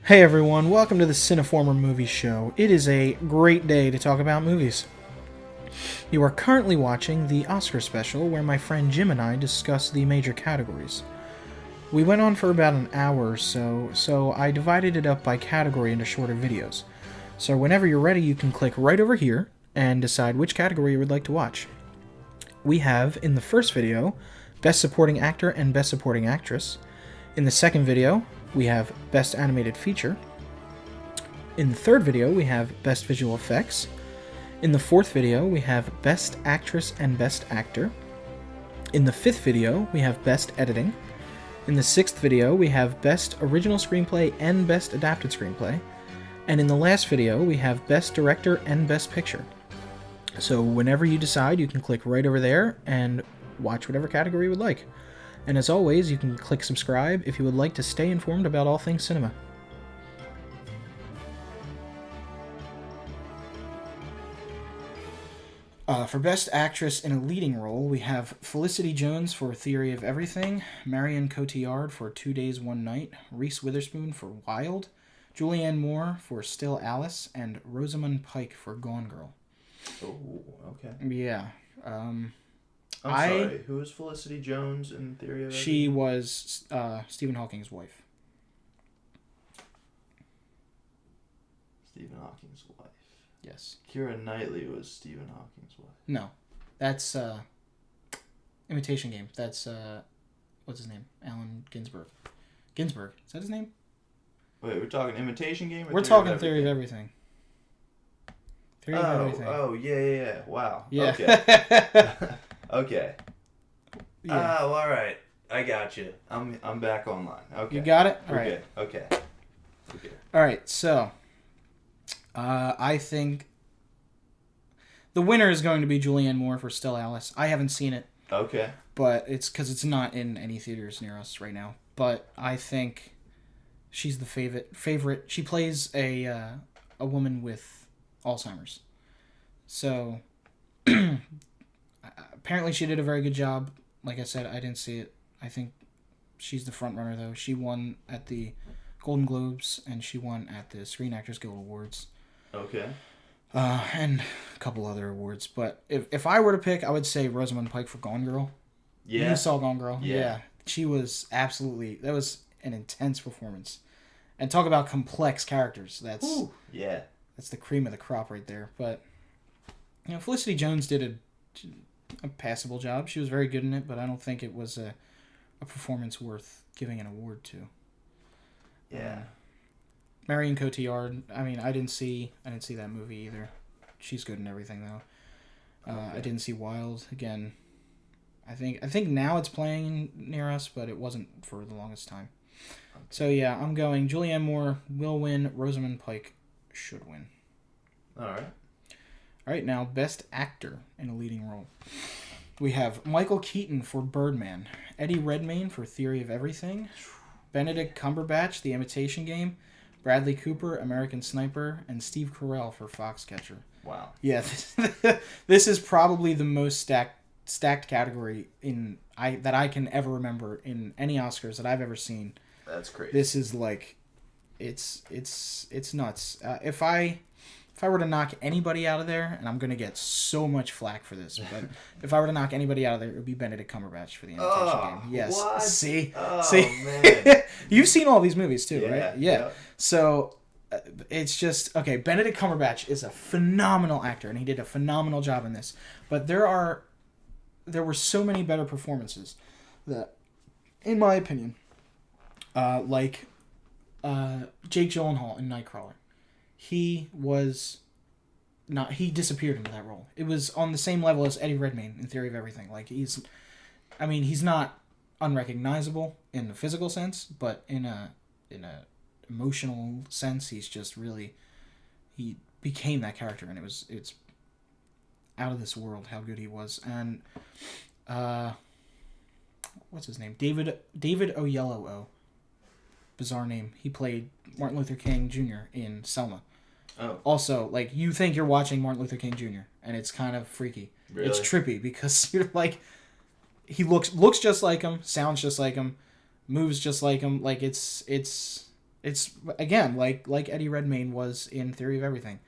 Hey everyone, welcome to the Cineformer Movie Show. It is a great day to talk about movies. You are currently watching the Oscar special where my friend Jim and I discuss the major categories. We went on for about an hour or so I divided it up by category into shorter videos. So whenever you're ready, you can click right over here and decide which category you would like to watch. We have, in the first video, Best Supporting Actor and Best Supporting Actress. In the second video, we have Best Animated Feature. In the third video, we have Best Visual Effects. In the fourth video, we have Best Actress and Best Actor. In the fifth video, we have Best Editing. In the sixth video, we have Best Original Screenplay and Best Adapted Screenplay. And in the last video, we have Best Director and Best Picture. So whenever you decide, you can click right over there and watch whatever category you would like. And as always, you can click subscribe if you would like to stay informed about all things cinema. For Best Actress in a Leading Role, we have Felicity Jones for Theory of Everything, Marion Cotillard for 2 Days, 1 Night, Reese Witherspoon for Wild, Julianne Moore for Still Alice, and Rosamund Pike for Gone Girl. Oh, okay. Yeah. I'm sorry. Who is Felicity Jones in Theory of Everything? She was Stephen Hawking's wife. Stephen Hawking's wife. Yes. Keira Knightley was Stephen Hawking's wife. No. That's Imitation Game. That's what's his name? Allen Ginsberg. Ginsberg. Is that his name? Wait, we're talking Imitation Game? Or We're Theory talking of Theory of Everything? Everything. Theory of Everything. Oh, yeah. Wow. Yeah. Okay. Okay. Yeah. Oh, all right. I got you. I'm back online. Okay. You got it? All We're right. good. Okay. All right. So, I think the winner is going to be Julianne Moore for Still Alice. I haven't seen it, Okay. but it's because it's not in any theaters near us right now. But I think she's the favorite. She plays a woman with Alzheimer's. So apparently she did a very good job. Like I said, I didn't see it. I think she's the front runner though. She won at the Golden Globes and she won at the Screen Actors Guild Awards. Okay. And a couple other awards. But if I were to pick, I would say Rosamund Pike for Gone Girl. Yeah. You saw Gone Girl? Yeah. She was absolutely... That was an intense performance. And talk about complex characters. That's the cream of the crop right there. But, you know, Felicity Jones did a passable job. She was very good in it, but I don't think it was a performance worth giving an award to. Yeah. Marion Cotillard, I mean, I didn't see that movie either. She's good in everything though. Okay. I didn't see Wild again. I think now it's playing near us, but it wasn't for the longest time. Okay. So yeah, I'm going Julianne Moore will win, Rosamund Pike should win. All right. All right, now Best Actor in a Leading Role. We have Michael Keaton for Birdman, Eddie Redmayne for Theory of Everything, Benedict Cumberbatch, The Imitation Game, Bradley Cooper, American Sniper, and Steve Carell for Foxcatcher. Wow. Yeah, this is probably the most stacked category that I can ever remember in any Oscars that I've ever seen. That's crazy. This is like, it's nuts. If I were to knock anybody out of there, and I'm gonna get so much flack for this, but if I were to knock anybody out of there, it would be Benedict Cumberbatch for The Imitation Game. Yes. What? See. Man. You've seen all these movies too, Yeah, right? Yeah. yep. So it's just okay. Benedict Cumberbatch is a phenomenal actor, and he did a phenomenal job in this. But there were so many better performances that, in my opinion, like Jake Gyllenhaal in Nightcrawler. He disappeared into that role. It was on the same level as Eddie Redmayne in Theory of Everything. Like he's not unrecognizable in the physical sense, but in a emotional sense, he became that character, and it's out of this world how good he was. And what's his name? David Oyelowo. Bizarre name. He played Martin Luther King Jr. in Selma. Oh. Also, like, you think you're watching Martin Luther King Jr., and it's kind of freaky. Really? It's trippy because you're like, he looks just like him, sounds just like him, moves just like him. Like, it's It's again like Eddie Redmayne was in Theory of Everything.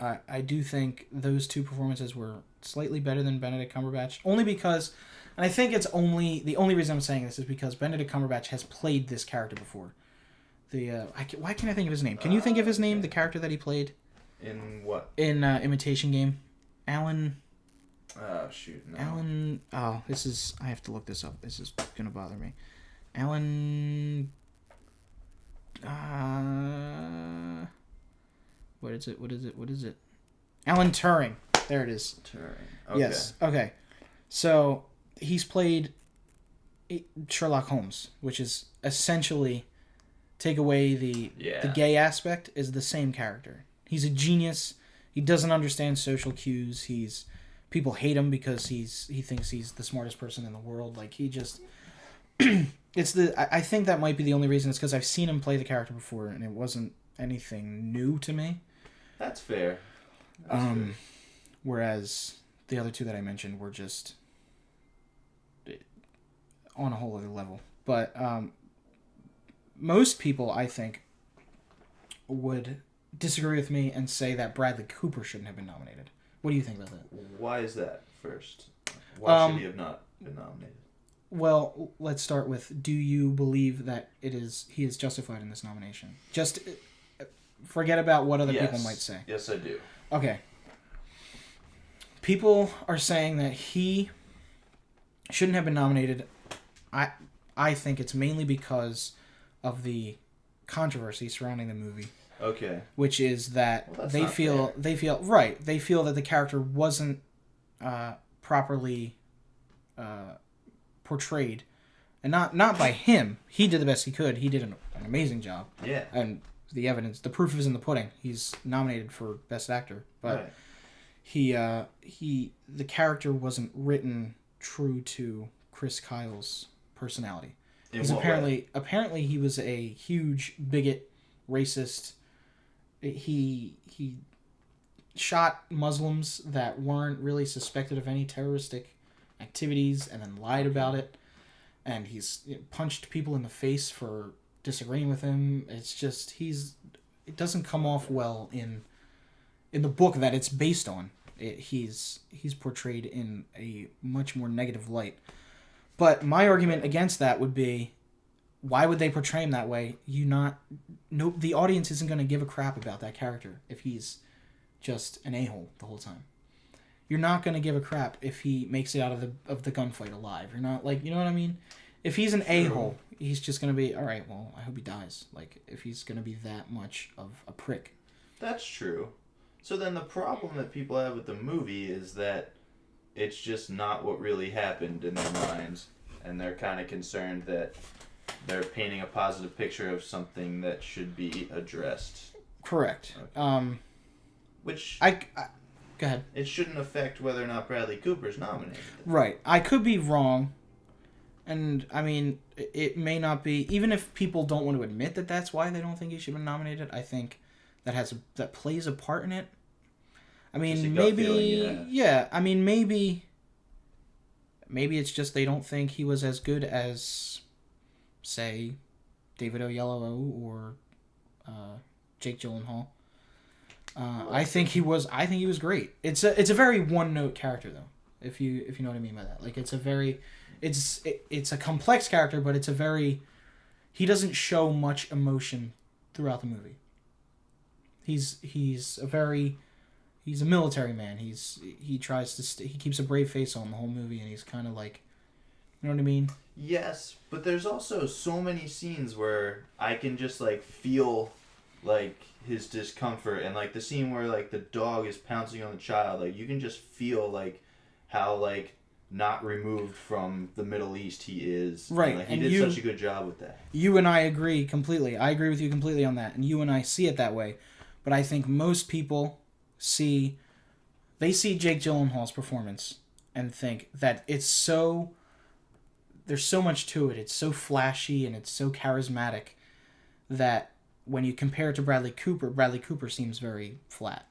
I do think those two performances were slightly better than Benedict Cumberbatch, only because, and I think it's only the only reason I'm saying this is because Benedict Cumberbatch has played this character before. Why can't I think of his name? Can you think of his name? Okay. The character that he played in what? In Imitation Game, Alan. Oh shoot! No. Alan. Oh, this is. I have to look this up. This is gonna bother me. Alan. What is it? Alan Turing. There it is. Turing. Okay. Yes. Okay. So he's played Sherlock Holmes, which is essentially, take away the gay aspect, is the same character. He's a genius. He doesn't understand social cues. People hate him because he thinks he's the smartest person in the world. Like he just. I think that might be the only reason. It's because I've seen him play the character before, and it wasn't anything new to me. That's fair. Fair. Whereas the other two that I mentioned were just on a whole other level. But most people, I think, would disagree with me and say that Bradley Cooper shouldn't have been nominated. What do you think about that? Why is that first? Why should he have not been nominated? Well, let's start with, do you believe that he is justified in this nomination? Just forget about what other people might say. Yes, I do. Okay. People are saying that he shouldn't have been nominated. I think it's mainly because of the controversy surrounding the movie. Okay. Which is that they feel that the character wasn't properly portrayed, and not by him. He did the best he could. He did an amazing job. Yeah. And the proof is in the pudding. He's nominated for Best Actor, but the character wasn't written true to Chris Kyle's personality. Because apparently he was a huge bigot, racist. He shot Muslims that weren't really suspected of any terroristic activities and then lied about it, and he's punched people in the face for disagreeing with him. It's just it doesn't come off well in the book that it's based on. He's portrayed in a much more negative light. But my argument against that would be, why would they portray him that way? The audience isn't going to give a crap about that character if he's just an a-hole the whole time. You're not going to give a crap if he makes it out of the gunfight alive. You're not, like, you know what I mean? If he's an a-hole, he's just going to be, all right, well, I hope he dies. Like, if he's going to be that much of a prick. That's true. So then the problem that people have with the movie is that it's just not what really happened in their minds, and they're kind of concerned that they're painting a positive picture of something that should be addressed. Correct. Okay. Which go ahead. It shouldn't affect whether or not Bradley Cooper's nominated. Right. I could be wrong, and I mean, it may not be. Even if people don't want to admit that that's why they don't think he should be nominated, I think that plays a part in it. I mean, maybe feeling, yeah. I mean, maybe it's just they don't think he was as good as, say, David Oyelowo or Jake Gyllenhaal. I think he was great. It's a very one-note character, though. If you know what I mean by that. Like, it's a complex character, but he doesn't show much emotion throughout the movie. He's a military man. He keeps a brave face on the whole movie, and he's kind of like, you know what I mean? Yes, but there's also so many scenes where I can just like feel like his discomfort, and like the scene where like the dog is pouncing on the child, like you can just feel like how like not removed from the Middle East he is. Right. And, like, he did such a good job with that. You and I agree completely. I agree with you completely on that, and you and I see it that way. But I think most people see Jake Gyllenhaal's performance and think that there's so much to it. It's so flashy and it's so charismatic that when you compare it to Bradley Cooper seems very flat.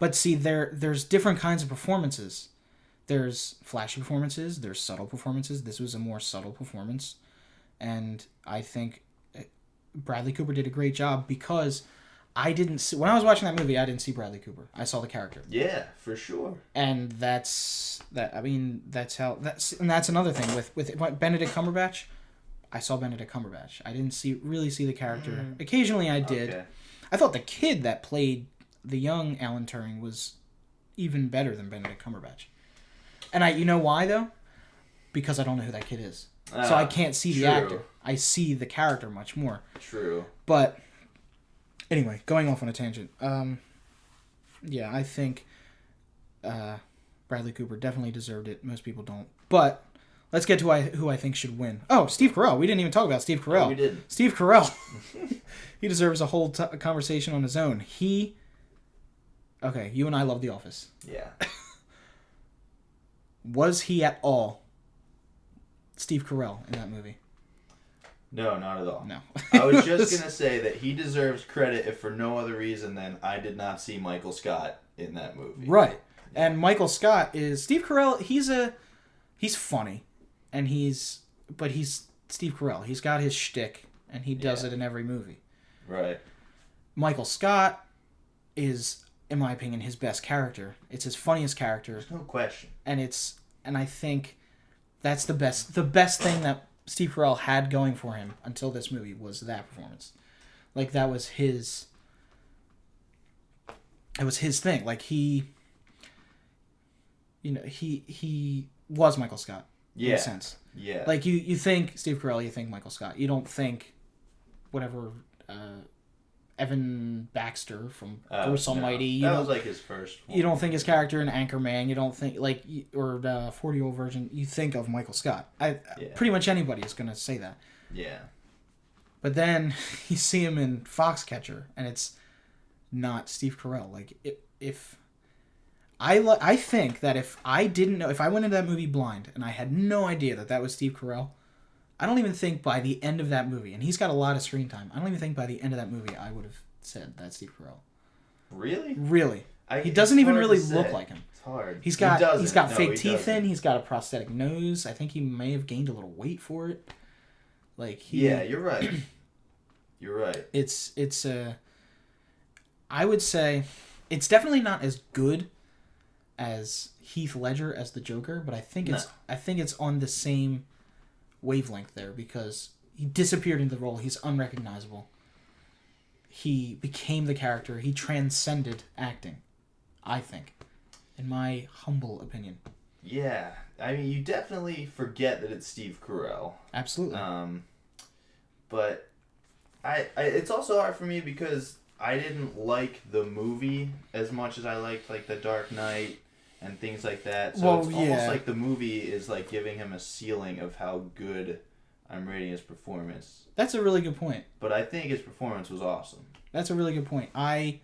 But see, there's different kinds of performances. There's flashy performances, there's subtle performances. This was a more subtle performance. And I think Bradley Cooper did a great job because I didn't see... When I was watching that movie, I didn't see Bradley Cooper. I saw the character. Yeah, for sure. And that's how... And that's another thing. With Benedict Cumberbatch, I saw Benedict Cumberbatch. I didn't really see the character. Occasionally I did. Okay. I thought the kid that played the young Alan Turing was even better than Benedict Cumberbatch. And you know why, though? Because I don't know who that kid is. So I can't see the actor. I see the character much more. True. But anyway, going off on a tangent. Yeah, I think Bradley Cooper definitely deserved it. Most people don't. But let's get to who I think should win. Oh, Steve Carell. We didn't even talk about Steve Carell. Oh, we didn't. Steve Carell. He deserves a whole conversation on his own. Okay, you and I love The Office. Yeah. Was he at all Steve Carell in that movie? No, not at all. No. I was just going to say that he deserves credit if for no other reason than I did not see Michael Scott in that movie. Right. And Michael Scott is... Steve Carell, he's funny. And he's Steve Carell. He's got his shtick, and he does it in every movie. Right. Michael Scott is, in my opinion, his best character. It's his funniest character. There's no question. And I think that's the best thing that Steve Carell had going for him until this movie was that performance. Like, that was his... It was his thing. Like, he was Michael Scott. Yeah. In a sense. Yeah. Like, you think Steve Carell, you think Michael Scott. You don't think whatever... Evan Baxter from Bruce Almighty. That was like his first one. You don't think his character in Anchorman. You don't think or the 40-Year-Old Virgin. You think of Michael Scott. Pretty much anybody is going to say that. Yeah. But then you see him in Foxcatcher, and it's not Steve Carell. Like if I think that if I didn't know, if I went into that movie blind and I had no idea that was Steve Carell, I don't even think by the end of that movie, and he's got a lot of screen time, I don't even think by the end of that movie I would have said that's Steve Carell. Really? Really. He doesn't even really look like him. It's hard. He's got fake teeth in. He's got a prosthetic nose. I think he may have gained a little weight for it. Like Yeah, you're right. You're right. It's I would say it's definitely not as good as Heath Ledger as the Joker, but I think it's on the same wavelength there because he disappeared into the role. He's unrecognizable. He became the character. He transcended acting, I think, in my humble opinion. Yeah, I mean, you definitely forget that it's Steve Carell. Absolutely. But I it's also hard for me because I didn't like the movie as much as I liked like The Dark Knight and things like that. So it's almost like the movie is like giving him a ceiling of how good I'm rating his performance. That's a really good point. But I think his performance was awesome. That's a really good point. I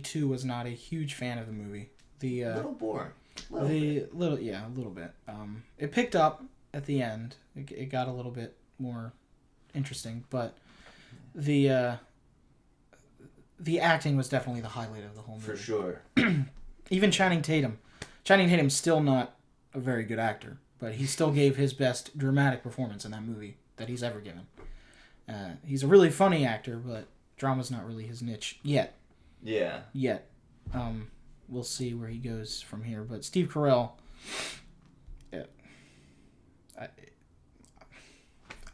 too was not a huge fan of the movie. A little boring. A little bit. It picked up at the end. It got a little bit more interesting, but the acting was definitely the highlight of the whole movie. For sure. Even Channing Tatum. Channing Tatum's still not a very good actor, but he still gave his best dramatic performance in that movie that he's ever given. He's a really funny actor, but drama's not really his niche yet. Yeah. Yet. We'll see where he goes from here. But Steve Carell,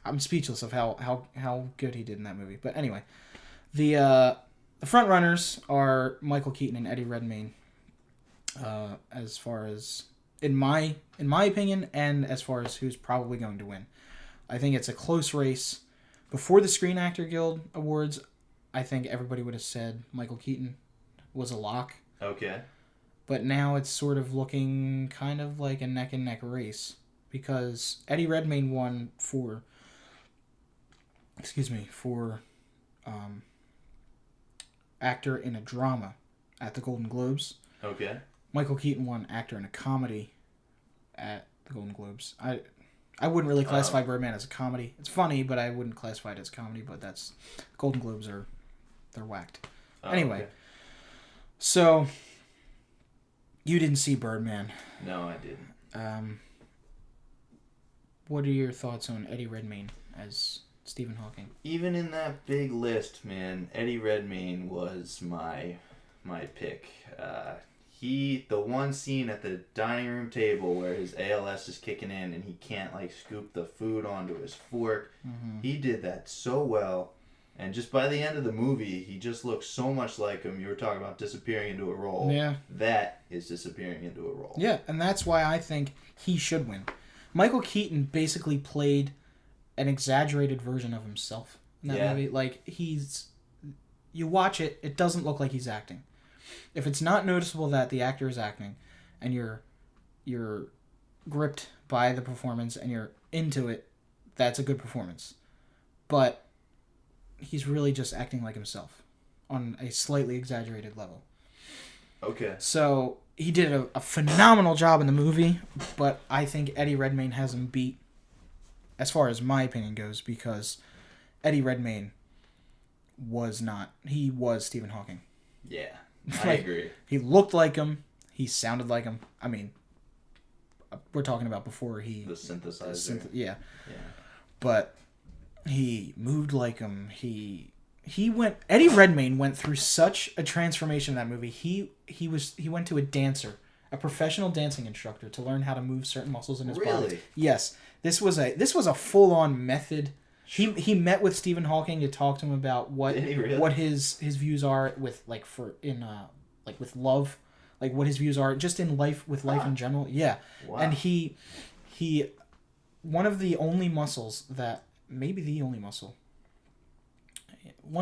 I'm speechless of how good he did in that movie. But anyway, the front runners are Michael Keaton and Eddie Redmayne. As far as in my opinion, and as far as who's probably going to win, I think it's a close race. Before the Screen Actor Guild Awards, I think everybody would have said Michael Keaton was a lock. Okay. But now it's sort of looking kind of like a neck and neck race because Eddie Redmayne won for actor in a drama at the Golden Globes. Okay. Michael Keaton won actor in a comedy at the Golden Globes. I wouldn't really classify Birdman as a comedy. It's funny, but I wouldn't classify it as comedy. But that's Golden Globes they're whacked. Anyway, okay. So you didn't see Birdman. No, I didn't. What are your thoughts on Eddie Redmayne as Stephen Hawking. Even in that big list, man, Eddie Redmayne was my pick. The one scene at the dining room table where his ALS is kicking in and he can't like scoop the food onto his fork. Mm-hmm. He did that so well. And just by the end of the movie, he just looks so much like him. You were talking about disappearing into a role. Yeah. That is disappearing into a role. Yeah, and that's why I think he should win. Michael Keaton basically played an exaggerated version of himself in that movie. Like, you watch it, it doesn't look like he's acting. If it's not noticeable that the actor is acting, and you're gripped by the performance and you're into it, that's a good performance. But he's really just acting like himself on a slightly exaggerated level. Okay. So he did a phenomenal job in the movie, but I think Eddie Redmayne has him beat as far as my opinion goes, because Eddie Redmayne was Stephen Hawking. Yeah, I agree. He looked like him. He sounded like him. I mean, we're talking about before he... The synthesizer. Yeah. Yeah. But he moved like him. Eddie Redmayne went through such a transformation in that movie. He went to a dancer, a professional dancing instructor, to learn how to move certain muscles in his body. Really? Yes. This was a full-on method. He met with Stephen Hawking to talk to him about what his views are with with love, like what his views are just in life in general. Yeah. Wow. And he one of the only muscles that one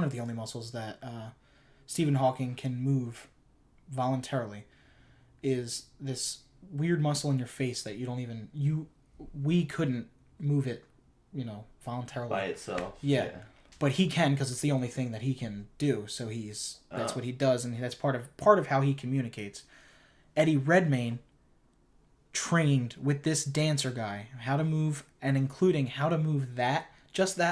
of the only muscles that Stephen Hawking can move voluntarily is this weird muscle in your face that we couldn't move it, voluntarily by itself. Yeah. But he can, because it's the only thing that he can do. So that's what he does, and that's part of how he communicates. Eddie Redmayne trained with this dancer guy how to move, and including how to move that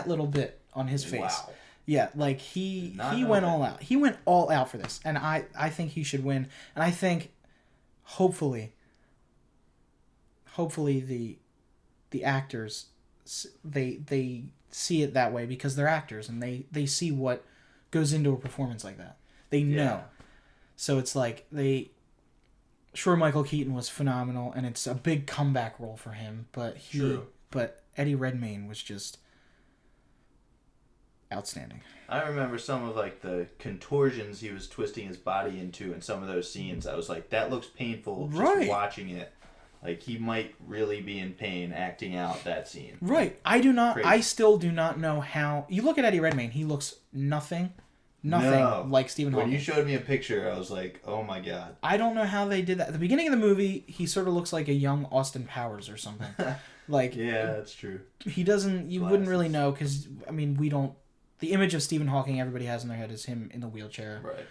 little bit on his face. Wow. Yeah, like he went all out. He went all out for this, and I think he should win. And I think hopefully the actors, they see it that way because they're actors and they see what goes into a performance like that. They know. Yeah. So it's like Michael Keaton was phenomenal and it's a big comeback role for him, but Eddie Redmayne was just outstanding. I remember some of like the contortions he was twisting his body into in some of those scenes. I was like, that looks painful just watching it. Like, he might really be in pain acting out that scene. Right. I still do not know how... You look at Eddie Redmayne, he looks nothing like Stephen Hawking. When you showed me a picture, I was like, oh my god. I don't know how they did that. At the beginning of the movie, he sort of looks like a young Austin Powers or something. Like, yeah, that's true. He doesn't... You wouldn't really know, because, I mean, we don't... The image of Stephen Hawking everybody has in their head is him in the wheelchair. Right.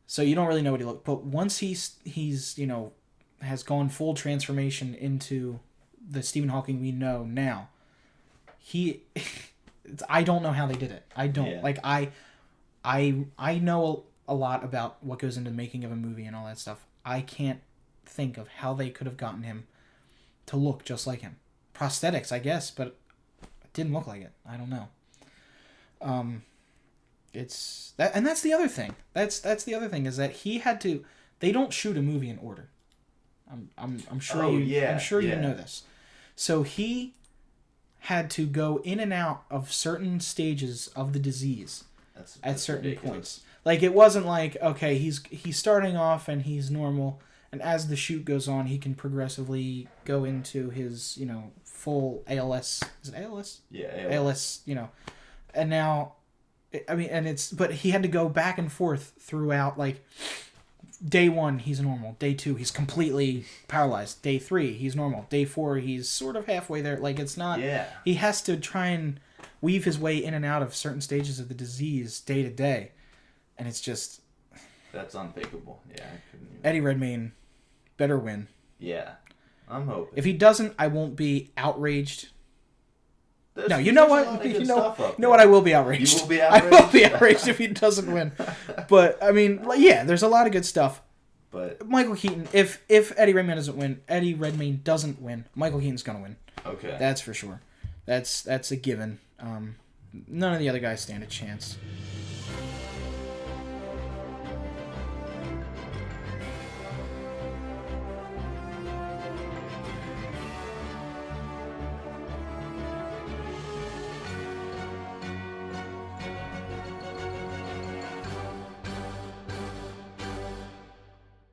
So you don't really know what he looks... But once he's has gone full transformation into the Stephen Hawking we know now. I don't know how they did it. I don't. Yeah. I know a lot about what goes into the making of a movie and all that stuff. I can't think of how they could have gotten him to look just like him. Prosthetics, I guess, but it didn't look like it. I don't know. It's that, and that's the other thing. That's the other thing is that he had to. They don't shoot a movie in order. I'm sure I'm sure you know this. So he had to go in and out of certain stages of the disease at certain points. Like, it wasn't like, okay, he's starting off and he's normal, and as the shoot goes on, he can progressively go into his, full ALS. Is it ALS? Yeah, ALS, and now, but he had to go back and forth throughout, like, Day 1, he's normal. Day 2, he's completely paralyzed. Day 3, he's normal. Day 4, he's sort of halfway there. Like, it's not... Yeah. He has to try and weave his way in and out of certain stages of the disease day to day. And it's just... That's unthinkable. Yeah, I couldn't even... Eddie Redmayne better win. Yeah. I'm hoping. If he doesn't, I won't be outraged. No, you know what? You know what? I will be outraged. You will be outraged? I will be outraged if he doesn't win. But, I mean, yeah, there's a lot of good stuff. But Michael Keaton, if Eddie Redmayne doesn't win, Michael Keaton's going to win. Okay. That's for sure. That's a given. None of the other guys stand a chance.